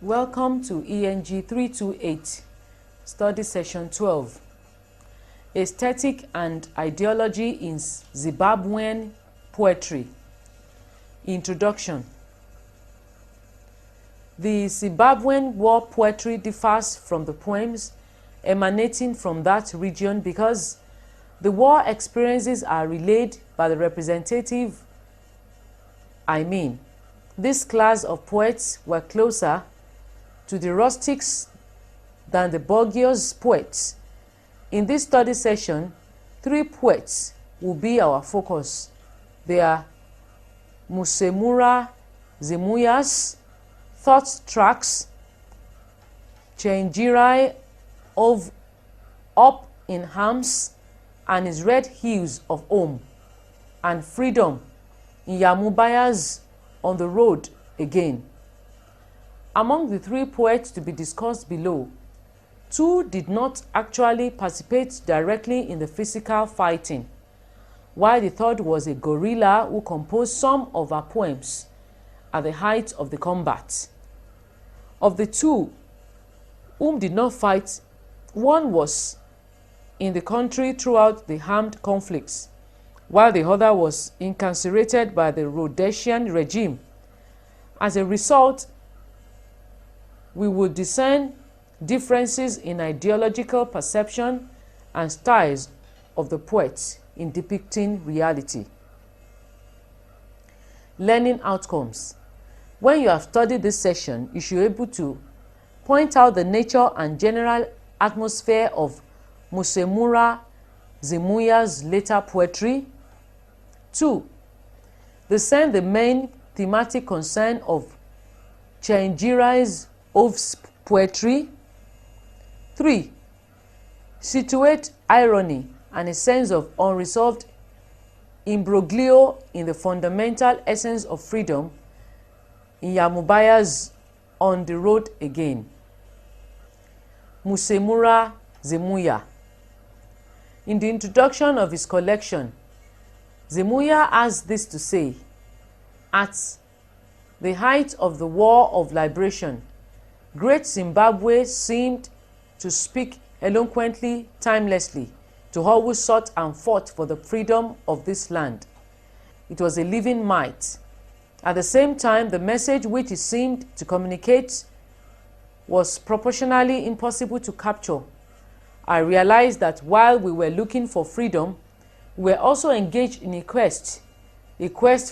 Welcome to ENG 328, Study Session 12, Aesthetic and Ideology in Zimbabwean Poetry. Introduction. The Zimbabwean war poetry differs from the poems emanating from that region because the war experiences are relayed by the representative. This class of poets were closer to the rustics than the bourgeois poets. In this study session, 3 poets will be our focus. They are Musemura Zimuyas Thought Tracks, Chenjirai of Up in Arms and His Red Hills of Home, and Freedom in Yamubaya's On the Road Again. Among the 3 poets to be discussed below, 2 did not actually participate directly in the physical fighting, while the third was a guerrilla who composed some of her poems at the height of the combat. Of the 2 whom did not fight, one was in the country throughout the armed conflicts, while the other was incarcerated by the Rhodesian regime. As a result, we would discern differences in ideological perception and styles of the poets in depicting reality. Learning outcomes. When you have studied this session, you should be able to point out the nature and general atmosphere of Musemura Zimuya's later poetry. 2. Discern the main thematic concern of Chenjirai's Ov's poetry. 3. Situate irony and a sense of unresolved imbroglio in the fundamental essence of freedom in Yamubaya's On the Road Again. Musemura Zimuya. In the introduction of his collection, Zimuya has this to say: at the height of the War of Liberation, Great Zimbabwe seemed to speak eloquently, timelessly, to all who sought and fought for the freedom of this land. It was a living might. At the same time, the message which it seemed to communicate was proportionally impossible to capture. I realized that while we were looking for freedom, we were also engaged in a quest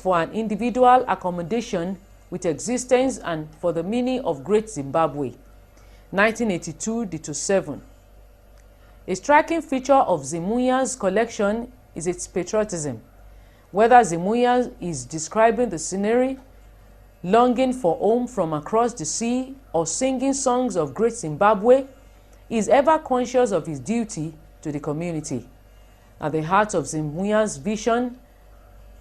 for an individual accommodation with existence and for the meaning of Great Zimbabwe. 1982-7. A striking feature of Zimuya's collection is its patriotism. Whether Zimuya is describing the scenery, longing for home from across the sea, or singing songs of Great Zimbabwe, he is ever conscious of his duty to the community. At the heart of Zimuya's vision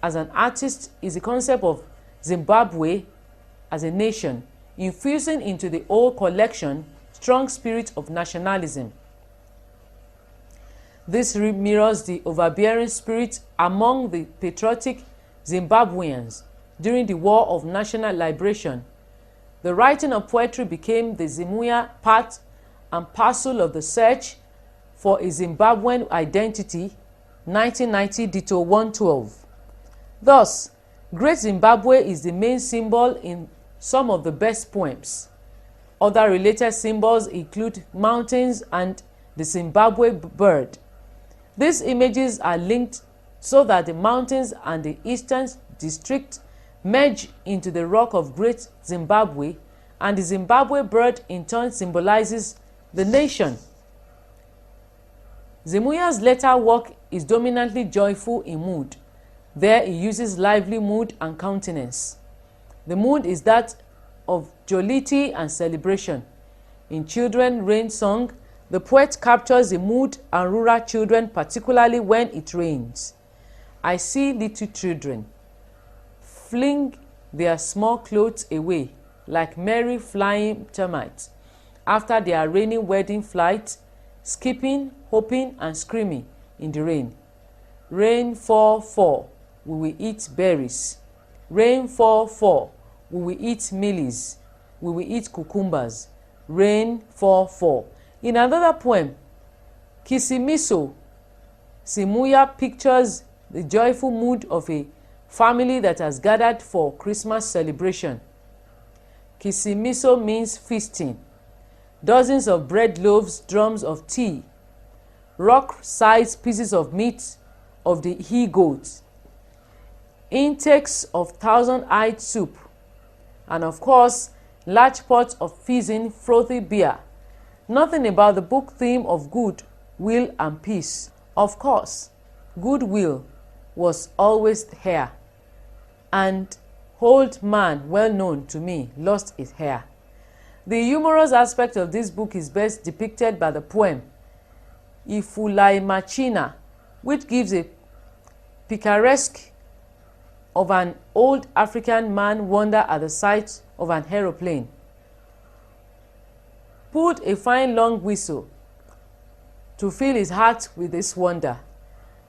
as an artist is the concept of Zimbabwe as a nation, infusing into the whole collection strong spirit of nationalism. This mirrors the overbearing spirit among the patriotic Zimbabweans during the War of National Liberation. The writing of poetry became the Zimuya part and parcel of the search for a Zimbabwean identity, 1990-112. Thus, Great Zimbabwe is the main symbol in some of the best poems. Other related symbols include mountains and the Zimbabwe bird. These images are linked so that the mountains and the eastern district merge into the rock of Great Zimbabwe, and the Zimbabwe bird in turn symbolizes the nation. Zimuya's later work is dominantly joyful in mood. There he uses lively mood and countenance. The mood is that of jollity and celebration. In Children Rain Song, the poet captures the mood and rural children, particularly when it rains. I see little children fling their small clothes away like merry flying termites after their raining wedding flight, skipping, hopping, and screaming in the rain. Rain fall, fall, we will eat berries. Rain fall, fall, we will eat mealies. we will eat cucumbers. Rain fall fall. In another poem, Kisimiso, Simuya pictures the joyful mood of a family that has gathered for Christmas celebration. Kisimiso means feasting. Dozens of bread loaves, drums of tea, rock-sized pieces of meat of the he-goat, intakes of thousand-eyed soup, and of course, large pots of fizzing, frothy beer. Nothing about the book theme of good will and peace. Of course, goodwill was always here, and old man, well known to me, lost his hair. The humorous aspect of this book is best depicted by the poem Ifulaimachina, which gives a picaresque of an old African man wonder at the sight of an aeroplane, pulled a fine long whistle to fill his heart with this wonder,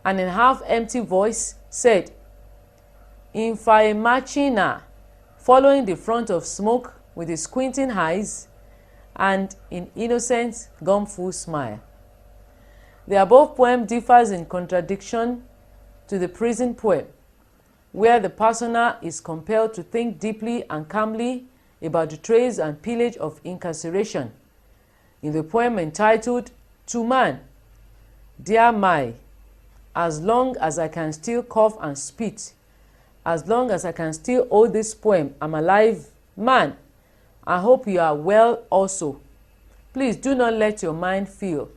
and in half-empty voice said, Ifulaimachina, following the front of smoke with his squinting eyes and in innocent, gumful smile. The above poem differs in contradiction to the prison poem, where the persona is compelled to think deeply and calmly about the trace and pillage of incarceration. In the poem entitled To Man, Dear Mai, as long as I can still cough and spit, as long as I can still hold this poem, I'm alive, man. I hope you are well also. Please do not let your mind feel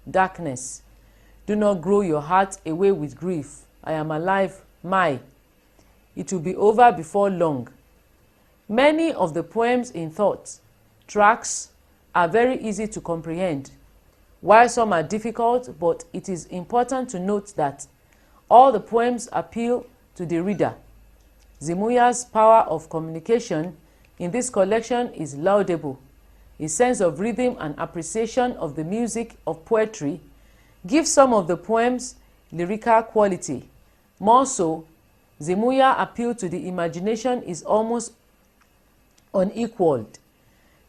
darkness. Do not grow your heart away with grief. I am alive, Mai. It will be over before long. Many of the poems in thought tracks are very easy to comprehend, while some are difficult, but it is important to note that all the poems appeal to the reader. Zimuya's power of communication in this collection is laudable. His sense of rhythm and appreciation of the music of poetry gives some of the poems lyrical quality. More so, Zimuya's appeal to the imagination is almost unequaled.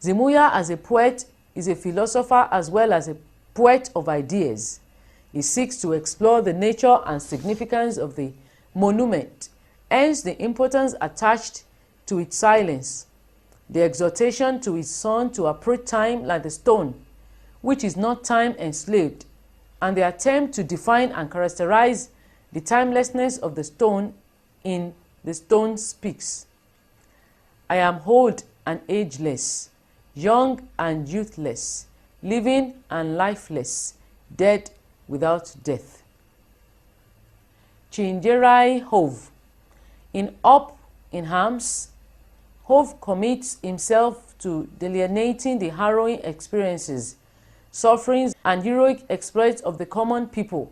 Zimuya as a poet is a philosopher as well as a poet of ideas. He seeks to explore the nature and significance of the monument, hence the importance attached to its silence, the exhortation to his son to approach time like the stone, which is not time enslaved, and the attempt to define and characterize the timelessness of the stone in The Stone Speaks. I am old and ageless, young and youthless, living and lifeless, dead without death. Chinjerai Hove. In Up in Arms, Hove commits himself to delineating the harrowing experiences, sufferings, and heroic exploits of the common people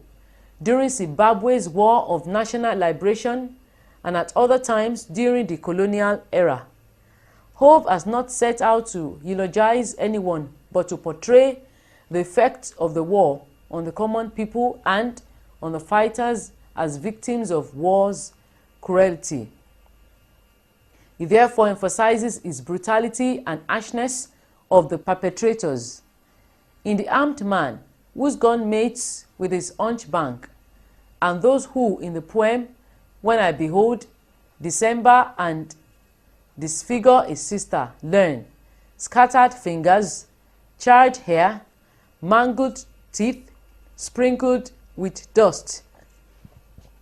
during Zimbabwe's War of National Liberation and at other times during the colonial era. Hove has not set out to eulogize anyone, but to portray the effects of the war on the common people and on the fighters as victims of war's cruelty. He therefore emphasizes its brutality and harshness of the perpetrators. In The Armed Man, whose gun mates with his hunchback, and those who, in the poem, When I Behold, December and disfigure his sister, learn, scattered fingers, charred hair, mangled teeth, sprinkled with dust.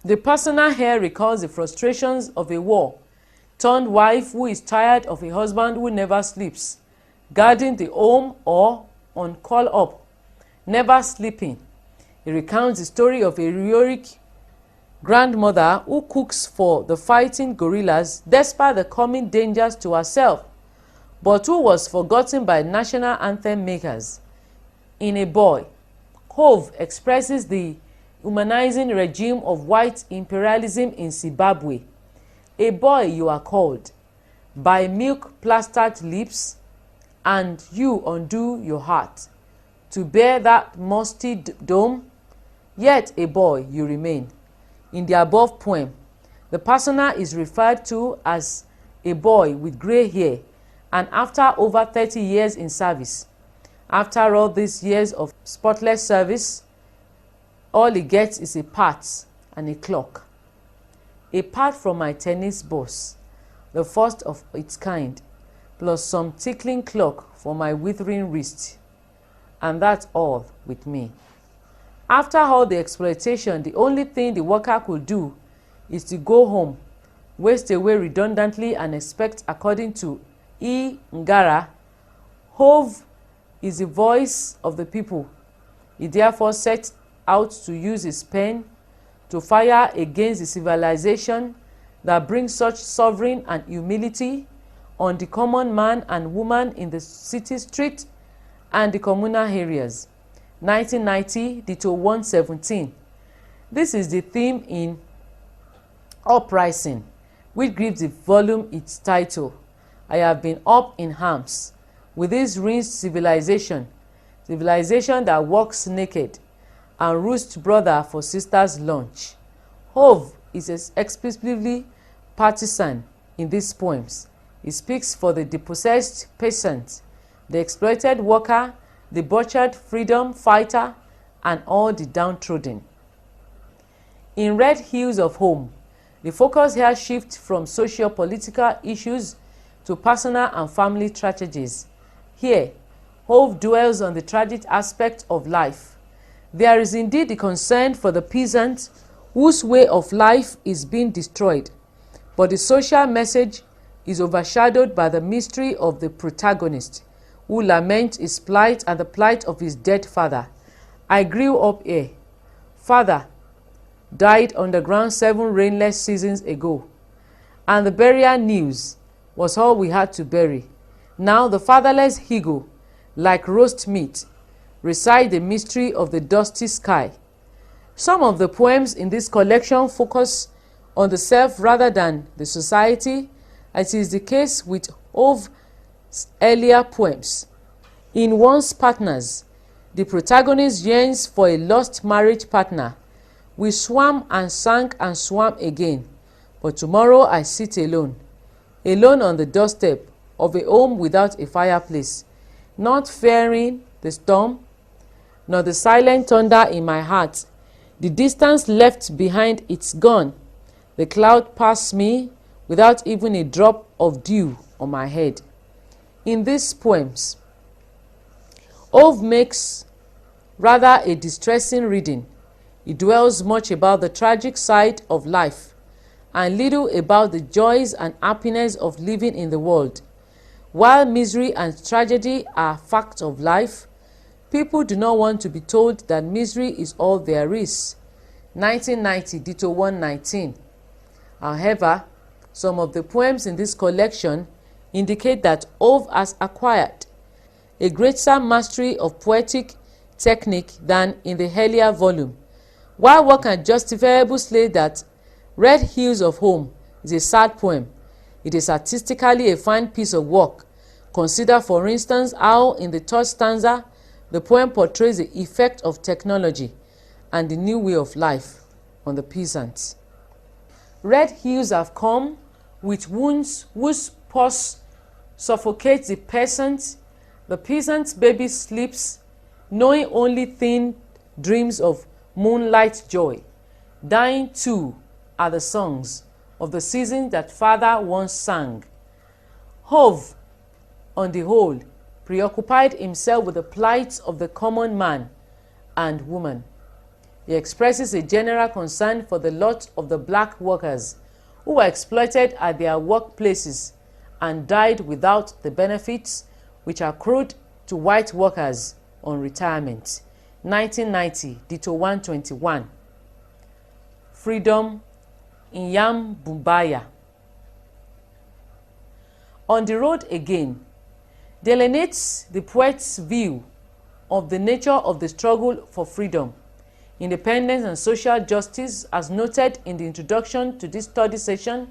The persona here recalls the frustrations of a war-turned wife who is tired of a husband who never sleeps, guarding the home or on call-up, never sleeping. He recounts the story of a heroic grandmother who cooks for the fighting guerrillas despite the coming dangers to herself, but who was forgotten by national anthem makers. In A Boy, Hove expresses the humanizing regime of white imperialism in Zimbabwe. A boy you are called, by milk-plastered lips, and you undo your heart, to bear that musty dome, yet a boy you remain. In the above poem, the persona is referred to as a boy with grey hair and after over 30 years in service. After all these years of spotless service, all he gets is a part and a clock. A part from my tennis boss, the first of its kind, plus some tickling clock for my withering wrist. And that's all with me. After all the exploitation, the only thing the worker could do is to go home, waste away redundantly, and expect, according to E. Ngara, Hove is the voice of the people. He therefore set out to use his pen to fire against the civilization that brings such sovereign and humility on the common man and woman in the city street and the communal areas. 1990, Ditto 117. This is the theme in Uprising, which gives the volume its title. I have been up in arms with this rinsed civilization, civilization that walks naked and roosts brother for sister's lunch. Hove is explicitly partisan in these poems. He speaks for the dispossessed peasant, the exploited worker, the butchered freedom fighter, and all the downtrodden. In Red Hills of Home, the focus here shifts from socio-political issues to personal and family tragedies. Here, Hove dwells on the tragic aspect of life. There is indeed the concern for the peasant whose way of life is being destroyed, but the social message is overshadowed by the mystery of the protagonist, who laments his plight and the plight of his dead father. I grew up here. Father died underground 7 rainless seasons ago, and the burial news was all we had to bury. Now the fatherless eagle, like roast meat, recite the mystery of the dusty sky. Some of the poems in this collection focus on the self rather than the society, as is the case with Hove's earlier poems. In Once Partners, the protagonist yearns for a lost marriage partner. We swam and sank and swam again, but tomorrow I sit alone, alone on the doorstep of a home without a fireplace, not fearing the storm, nor the silent thunder in my heart. The distance left behind, it's gone. The cloud passed me without even a drop of dew on my head. In these poems, Hove makes rather a distressing reading. He dwells much about the tragic side of life and little about the joys and happiness of living in the world. While misery and tragedy are facts of life, people do not want to be told that misery is all there is. 1990, Ditto 119. However, some of the poems in this collection indicate that Hove has acquired a greater mastery of poetic technique than in the earlier volume. While one can justifiably say that Red Hills of Home is a sad poem, it is artistically a fine piece of work. Consider, for instance, how in the third stanza the poem portrays the effect of technology and the new way of life on the peasants. Red hills have come with wounds whose pulse suffocates the peasant. The peasant's baby sleeps, knowing only thin dreams of moonlight joy. Dying too are the songs of the season that father once sang. Hove, on the whole, preoccupied himself with the plight of the common man and woman. He expresses a general concern for the lot of the black workers who were exploited at their workplaces and died without the benefits which accrued to white workers on retirement. 1990, Ditto 121. Freedom in Yam Bumbaya. On the Road Again delineates the poet's view of the nature of the struggle for freedom, independence, and social justice, as noted in the introduction to this study session.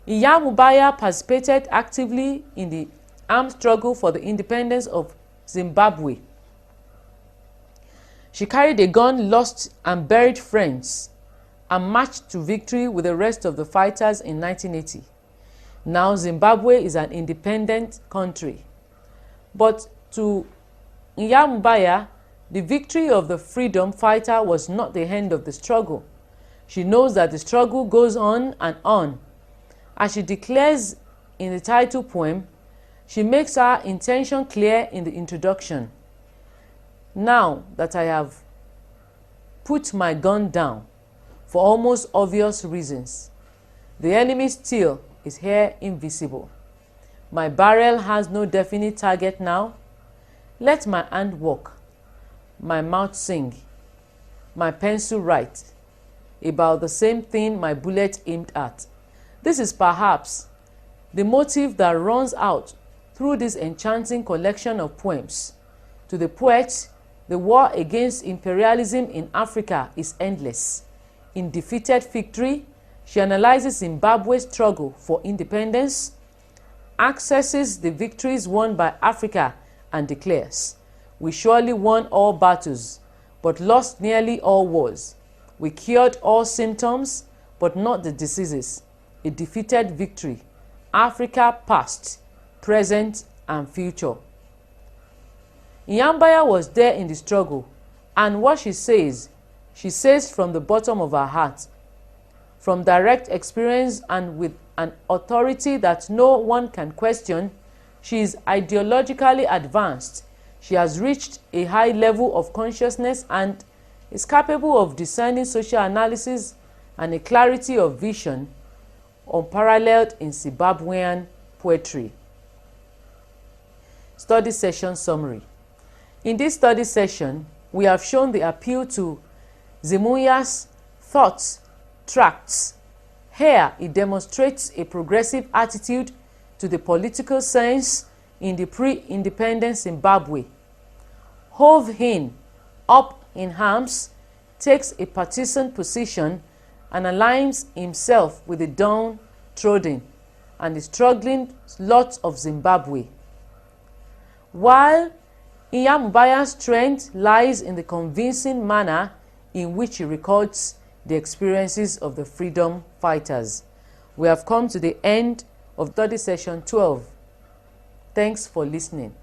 Iya Mubaya participated actively in the armed struggle for the independence of Zimbabwe. She carried a gun, lost and buried friends, and marched to victory with the rest of the fighters in 1980. Now Zimbabwe is an independent country. But to Nyambaya, the victory of the freedom fighter was not the end of the struggle. She knows that the struggle goes on and on. As she declares in the title poem, she makes her intention clear in the introduction. Now that I have put my gun down for almost obvious reasons, the enemy still is here invisible. My barrel has no definite target now. Let my hand walk, my mouth sing, my pencil write about the same thing my bullet aimed at. This is perhaps the motive that runs out through this enchanting collection of poems. To the poet, the war against imperialism in Africa is endless. In Defeated Victory, she analyzes Zimbabwe's struggle for independence, accesses the victories won by Africa, and declares, "We surely won all battles, but lost nearly all wars. We cured all symptoms, but not the diseases. A defeated victory. Africa past, present, and future." Nyambaya was there in the struggle, and what she says from the bottom of her heart, from direct experience and with an authority that no one can question. She is ideologically advanced. She has reached a high level of consciousness and is capable of discerning social analysis and a clarity of vision unparalleled in Zimbabwean poetry. Study session summary. In this study session, we have shown the appeal to Zimuya's thoughts, tracts. Here, it demonstrates a progressive attitude to the political science in the pre-independent Zimbabwe. Hove Hin, Up in Arms, takes a partisan position and aligns himself with the downtrodden and the struggling lot of Zimbabwe. While Nyambaya's strength lies in the convincing manner in which he records the experiences of the freedom fighters. We have come to the end of study session 12. Thanks for listening.